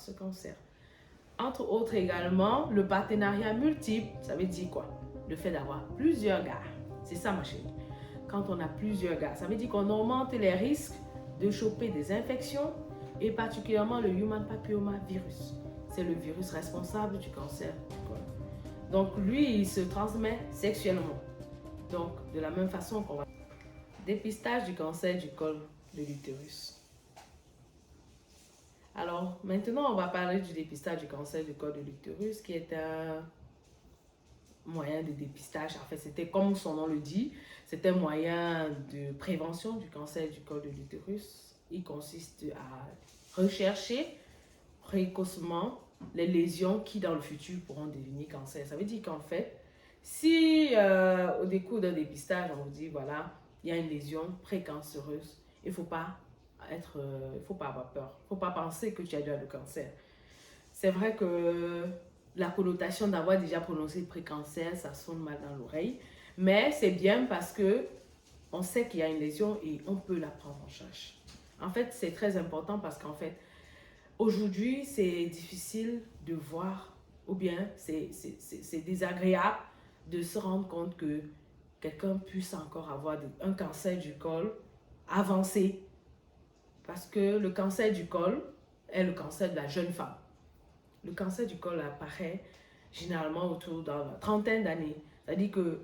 avoir ce cancer. Entre autres également, le partenariat multiple, ça veut dire quoi? Le fait d'avoir plusieurs gars. C'est ça ma chérie. Quand on a plusieurs gars, ça veut dire qu'on augmente les risques de choper des infections et particulièrement le human papilloma virus. C'est le virus responsable du cancer du col. Donc lui, il se transmet sexuellement. Donc de la même façon qu'on va... Dépistage du cancer du col de l'utérus. Alors maintenant, on va parler du dépistage du cancer du col de l'utérus qui est un moyen de dépistage. En fait, c'était comme son nom le dit, c'est un moyen de prévention du cancer du col de l'utérus. Il consiste à rechercher précocement les lésions qui dans le futur pourront devenir cancer. Ça veut dire qu'en fait, si au décours d'un dépistage, on vous dit voilà, il y a une lésion précancéreuse, il ne faut pas avoir peur. Il ne faut pas penser que tu as déjà le cancer. C'est vrai que la connotation d'avoir déjà prononcé précancer, ça sonne mal dans l'oreille. Mais c'est bien parce que on sait qu'il y a une lésion et on peut la prendre en charge. En fait, c'est très important parce qu'en fait, aujourd'hui, c'est difficile de voir ou bien c'est désagréable de se rendre compte que quelqu'un puisse encore avoir un cancer du col avancé. Parce que le cancer du col est le cancer de la jeune femme. Le cancer du col apparaît généralement autour de la trentaine d'années. C'est-à-dire que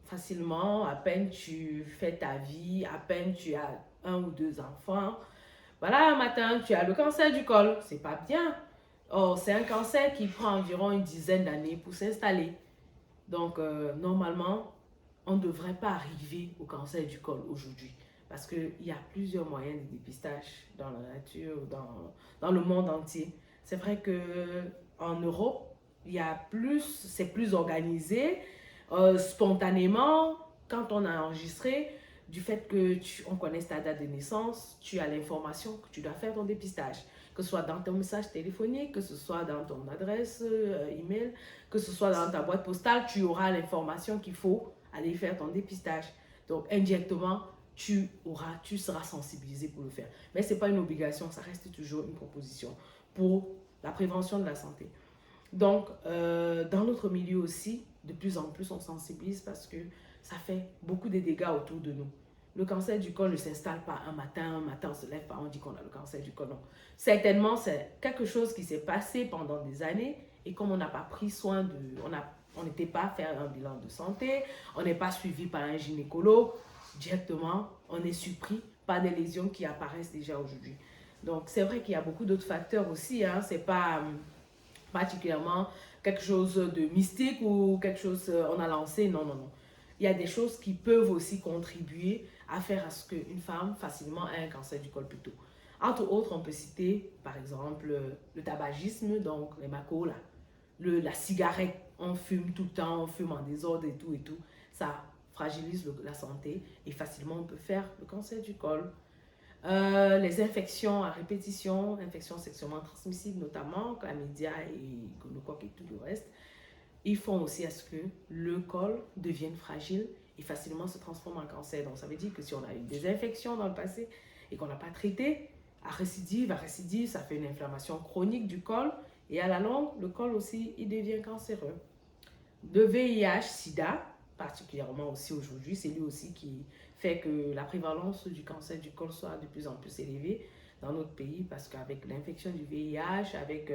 facilement, à peine tu fais ta vie, à peine tu as 1 ou 2 enfants, voilà, un matin, tu as le cancer du col. C'est pas bien. Or, c'est un cancer qui prend environ une dizaine d'années pour s'installer. Donc, normalement, on ne devrait pas arriver au cancer du col aujourd'hui. Parce qu'il y a plusieurs moyens de dépistage dans la nature, dans le monde entier. C'est vrai qu'en Europe, c'est plus organisé, spontanément, quand on a enregistré, du fait que on connaisse ta date de naissance, tu as l'information que tu dois faire ton dépistage. Que ce soit dans ton message téléphonique, que ce soit dans ton adresse email, que ce soit dans ta boîte postale, tu auras l'information qu'il faut aller faire ton dépistage. Donc, indirectement, tu seras sensibilisé pour le faire. Mais ce n'est pas une obligation, ça reste toujours une proposition pour la prévention de la santé. Donc, dans notre milieu aussi, de plus en plus, on sensibilise parce que ça fait beaucoup de dégâts autour de nous. Le cancer du col ne s'installe pas un matin on se lève pas, on dit qu'on a le cancer du col, non. Certainement, c'est quelque chose qui s'est passé pendant des années et comme on n'a pas pris soin on n'était pas faire un bilan de santé, on n'est pas suivi par un gynécologue, directement, on est surpris par des lésions qui apparaissent déjà aujourd'hui. Donc, c'est vrai qu'il y a beaucoup d'autres facteurs aussi, hein, c'est pas particulièrement quelque chose de mystique ou quelque chose on a lancé, non, non, non. Il y a des choses qui peuvent aussi contribuer à faire à ce qu'une femme facilement ait un cancer du col plus tôt. Entre autres, on peut citer par exemple le tabagisme, donc les macos, là, la cigarette, on fume tout le temps, on fume en désordre et tout, ça fragilise la santé et facilement on peut faire le cancer du col. Les infections à répétition, infections sexuellement transmissibles notamment, chlamydia et gonocoque et tout le reste, ils font aussi à ce que le col devienne fragile et facilement se transforme en cancer. Donc ça veut dire que si on a eu des infections dans le passé et qu'on n'a pas traité, à récidive, ça fait une inflammation chronique du col et à la longue, le col aussi, il devient cancéreux. Le VIH, SIDA, particulièrement aussi aujourd'hui, c'est lui aussi qui fait que la prévalence du cancer du col soit de plus en plus élevée dans notre pays parce qu'avec l'infection du VIH, avec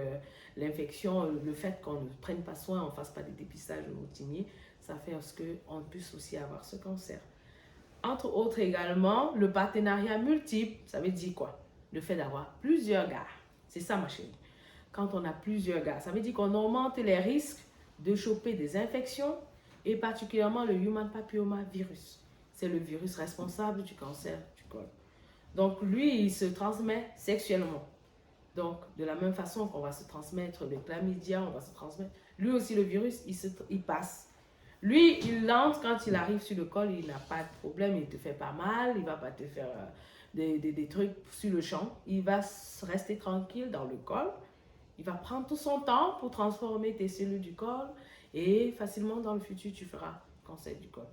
l'infection, le fait qu'on ne prenne pas soin, on ne fasse pas des dépistages routiniers, ça fait à ce qu'on puisse aussi avoir ce cancer. Entre autres également, le partenariat multiple, ça veut dire quoi? Le fait d'avoir plusieurs gars. C'est ça ma chérie. Quand on a plusieurs gars, ça veut dire qu'on augmente les risques de choper des infections et particulièrement le human papilloma virus. C'est le virus responsable du cancer du col. Donc lui, il se transmet sexuellement. Donc de la même façon qu'on va se transmettre le chlamydia, on va se transmettre. Lui aussi, le virus, il passe. Lui, il entre quand il arrive sur le col, il n'a pas de problème, il ne te fait pas mal, il ne va pas te faire des trucs sur le champ. Il va rester tranquille dans le col. Il va prendre tout son temps pour transformer tes cellules du col et facilement dans le futur, tu feras cancer du col.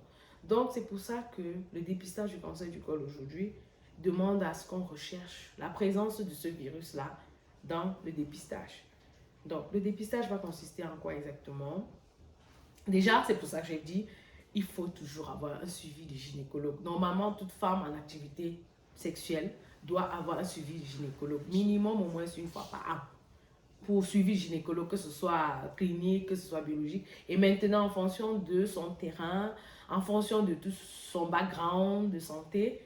Donc, c'est pour ça que le dépistage du cancer du col aujourd'hui demande à ce qu'on recherche la présence de ce virus-là dans le dépistage. Donc, le dépistage va consister en quoi exactement? Déjà, c'est pour ça que j'ai dit, il faut toujours avoir un suivi de gynécologue. Normalement, toute femme en activité sexuelle doit avoir un suivi de gynécologue, minimum au moins une fois par an. Pour suivi gynécologue, que ce soit clinique, que ce soit biologique. Et maintenant, en fonction de son terrain, en fonction de tout son background de santé,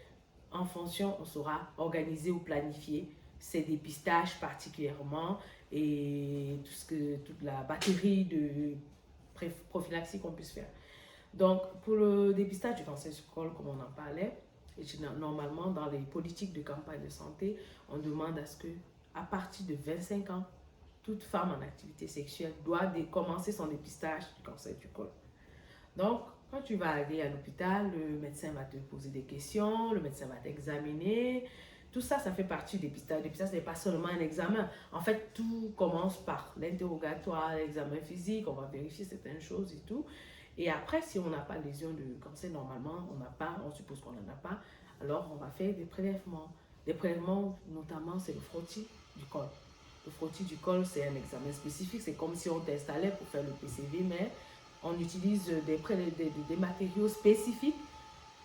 en fonction, on saura organiser ou planifier ces dépistages particulièrement et toute la batterie de prophylaxie qu'on puisse faire. Donc, pour le dépistage du cancer du col, comme on en parlait, normalement, dans les politiques de campagne de santé, on demande à ce que, à partir de 25 ans, toute femme en activité sexuelle doit commencer son dépistage du cancer du col. Donc, quand tu vas aller à l'hôpital, le médecin va te poser des questions, le médecin va t'examiner. Tout ça, ça fait partie du dépistage. Le dépistage, ce n'est pas seulement un examen. En fait, tout commence par l'interrogatoire, l'examen physique, on va vérifier certaines choses et tout. Et après, si on n'a pas de lésion de cancer, normalement, on suppose qu'on n'en a pas, alors on va faire des prélèvements. Des prélèvements, notamment, c'est le frottis du col. Le frottis du col, c'est un examen spécifique. C'est comme si on t'installait pour faire le PCV, mais on utilise des matériaux spécifiques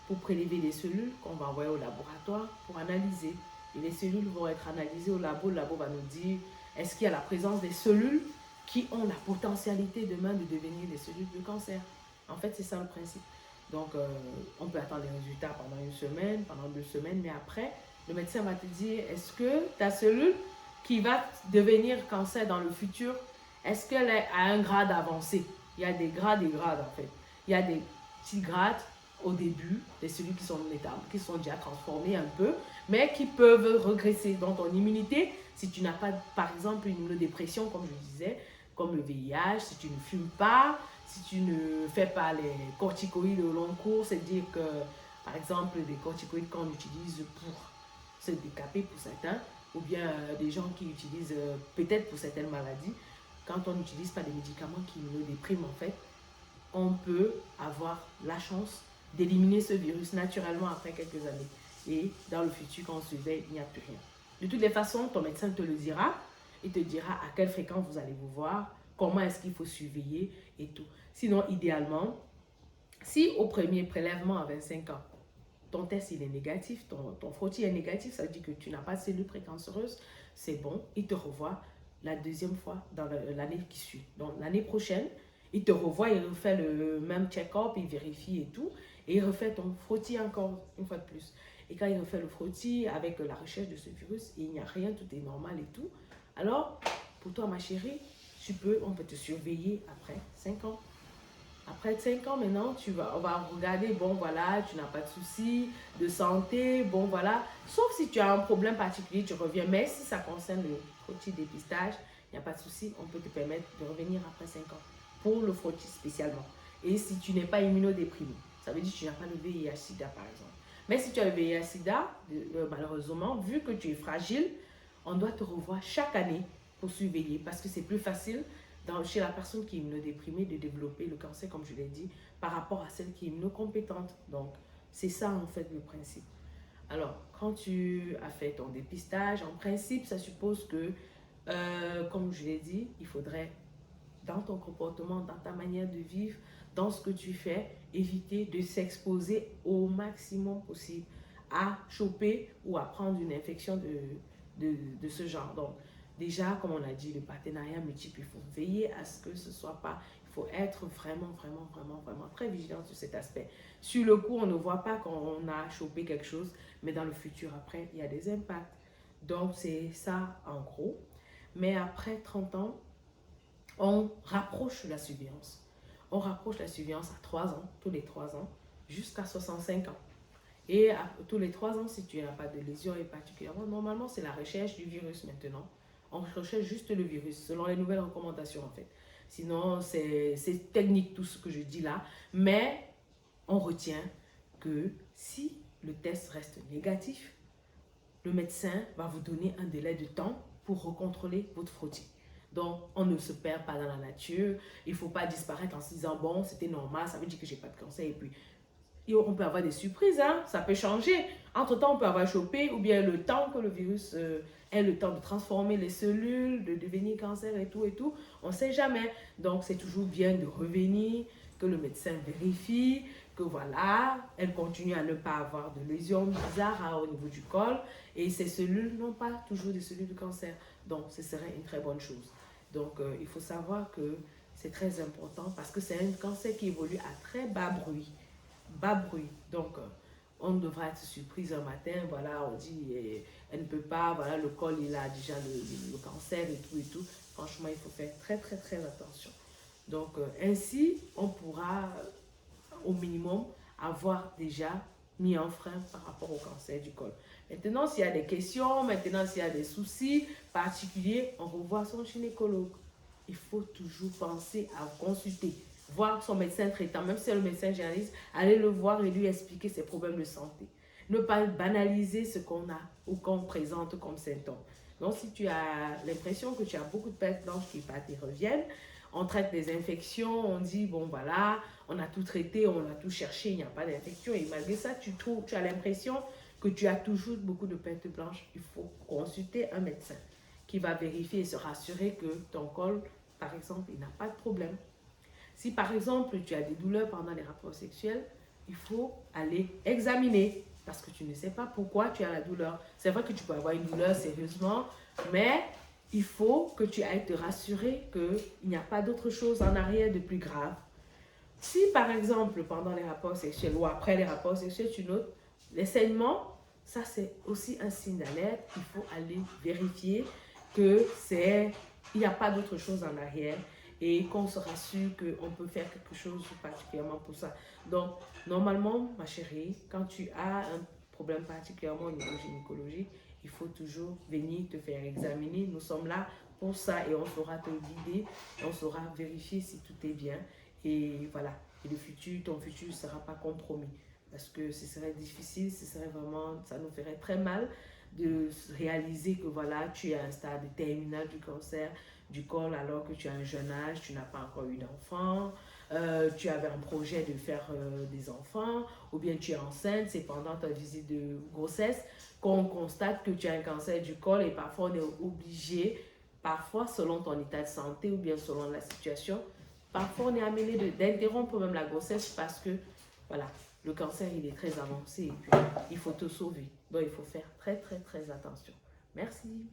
pour prélever des cellules qu'on va envoyer au laboratoire pour analyser. Et les cellules vont être analysées au labo. Le labo va nous dire est-ce qu'il y a la présence des cellules qui ont la potentialité demain de devenir des cellules de cancer. En fait, c'est ça le principe. Donc, on peut attendre les résultats pendant une semaine, pendant 2 semaines, mais après, le médecin va te dire est-ce que ta cellule qui va devenir cancer dans le futur, est-ce qu'elle est à un grade avancé? Il y a des grades et grades en fait. Il y a des petits grades au début, des cellules qui sont déjà transformées un peu, mais qui peuvent regresser dans ton immunité. Si tu n'as pas, par exemple, une immunodépression, comme je disais, comme le VIH, si tu ne fumes pas, si tu ne fais pas les corticoïdes au long cours, c'est-à-dire que, par exemple, des corticoïdes qu'on utilise pour se décaper pour certains, ou bien des gens qui utilisent peut-être pour certaines maladies, quand on n'utilise pas des médicaments qui nous dépriment en fait, on peut avoir la chance d'éliminer ce virus naturellement après quelques années. Et dans le futur, quand on se réveille, il n'y a plus rien. De toutes les façons, ton médecin te le dira. Il te dira à quelle fréquence vous allez vous voir, comment est-ce qu'il faut surveiller et tout. Sinon, idéalement, si au premier prélèvement à 25 ans, ton test il est négatif, ton frottis est négatif, ça veut dire que tu n'as pas de cellules précancéreuses, c'est bon, il te revoit la deuxième fois dans l'année qui suit. Donc l'année prochaine, il te revoit, il refait le même check-up, il vérifie et tout, et il refait ton frottis encore une fois de plus. Et quand il refait le frottis avec la recherche de ce virus, il n'y a rien, tout est normal et tout. Alors, pour toi ma chérie, on peut te surveiller après 5 ans. Après 5 ans maintenant, on va regarder, bon voilà, tu n'as pas de soucis de santé, bon voilà. Sauf si tu as un problème particulier, tu reviens. Mais si ça concerne le frottis dépistage, il n'y a pas de souci, on peut te permettre de revenir après 5 ans. Pour le frottis spécialement. Et si tu n'es pas immunodéprimé, ça veut dire que tu n'as pas le VIH-Sida par exemple. Mais si tu as le VIH-Sida, malheureusement, vu que tu es fragile, on doit te revoir chaque année pour surveiller parce que c'est plus facile chez la personne qui est immunodéprimée de développer le cancer, comme je l'ai dit, par rapport à celle qui est immunocompétente. Donc, c'est ça en fait le principe. Alors, quand tu as fait ton dépistage, en principe, ça suppose que, comme je l'ai dit, il faudrait, dans ton comportement, dans ta manière de vivre, dans ce que tu fais, éviter de s'exposer au maximum possible à choper ou à prendre une infection de ce genre. Donc, déjà, comme on a dit, le partenariat multiple, il faut veiller à ce que ce ne soit pas... Il faut être vraiment très vigilant sur cet aspect. Sur le coup, on ne voit pas qu'on a chopé quelque chose, mais dans le futur, après, il y a des impacts. Donc, c'est ça en gros. Mais après 30 ans, on rapproche la surveillance. On rapproche la surveillance à 3 ans, tous les 3 ans, jusqu'à 65 ans. Et tous les 3 ans, si tu n'as pas de lésion et particulièrement, normalement, c'est la recherche du virus maintenant. On recherche juste le virus, selon les nouvelles recommandations en fait. Sinon, c'est technique tout ce que je dis là. Mais on retient que si le test reste négatif, le médecin va vous donner un délai de temps pour recontrôler votre frottis. Donc, on ne se perd pas dans la nature. Il ne faut pas disparaître en se disant, bon, c'était normal, ça veut dire que je n'ai pas de cancer. Et puis, on peut avoir des surprises, hein? Ça peut changer. Entre-temps, on peut avoir chopé ou bien le temps que le virus ait le temps de transformer les cellules, de devenir cancer et tout, on ne sait jamais. Donc, c'est toujours bien de revenir, que le médecin vérifie, que voilà, elle continue à ne pas avoir de lésions bizarres au niveau du col et ces cellules n'ont pas toujours des cellules de cancer. Donc, ce serait une très bonne chose. Donc, il faut savoir que c'est très important parce que c'est un cancer qui évolue à très bas bruit. Bas bruit. Donc, on devra être surprise un matin, voilà, on dit, elle ne peut pas, voilà, le col, il a déjà le cancer et tout. Franchement, il faut faire très, très, très attention. Donc, ainsi, on pourra, au minimum, avoir déjà mis un frein par rapport au cancer du col. Maintenant, s'il y a des questions, maintenant, s'il y a des soucis particuliers, on revoit son gynécologue. Il faut toujours penser à consulter, voir son médecin traitant, même si c'est le médecin généraliste, aller le voir et lui expliquer ses problèmes de santé. Ne pas banaliser ce qu'on a ou qu'on présente comme symptômes. Donc, si tu as l'impression que tu as beaucoup de pertes blanches qui partent et reviennent, on traite des infections, on dit, bon voilà, on a tout traité, on a tout cherché, il n'y a pas d'infection. Et malgré ça, tu as l'impression que tu as toujours beaucoup de pertes blanches. Il faut consulter un médecin qui va vérifier et se rassurer que ton col, par exemple, il n'a pas de problème. Si par exemple, tu as des douleurs pendant les rapports sexuels, il faut aller examiner parce que tu ne sais pas pourquoi tu as la douleur. C'est vrai que tu peux avoir une douleur sérieusement, mais il faut que tu ailles te rassurer qu'il n'y a pas d'autre chose en arrière de plus grave. Si par exemple, pendant les rapports sexuels ou après les rapports sexuels, tu notes les saignements, ça c'est aussi un signe d'alerte. Il faut aller vérifier que il n'y a pas d'autre chose en arrière et qu'on se rassure qu'on peut faire quelque chose particulièrement pour ça. Donc, normalement, ma chérie, quand tu as un problème particulièrement au niveau gynécologique, il faut toujours venir te faire examiner. Nous sommes là pour ça et on saura te guider, on saura vérifier si tout est bien. Et voilà, et ton futur ne sera pas compromis. Parce que ce serait difficile, ce serait vraiment, ça nous ferait très mal de réaliser que voilà, tu es à un stade terminal du cancer du col alors que tu as un jeune âge, tu n'as pas encore eu d'enfant, tu avais un projet de faire des enfants, ou bien tu es enceinte, c'est pendant ta visite de grossesse qu'on constate que tu as un cancer du col et parfois on est obligé, parfois selon ton état de santé ou bien selon la situation, parfois on est amené d'interrompre même la grossesse parce que voilà, le cancer il est très avancé et puis il faut te sauver. Donc il faut faire très très très attention. Merci.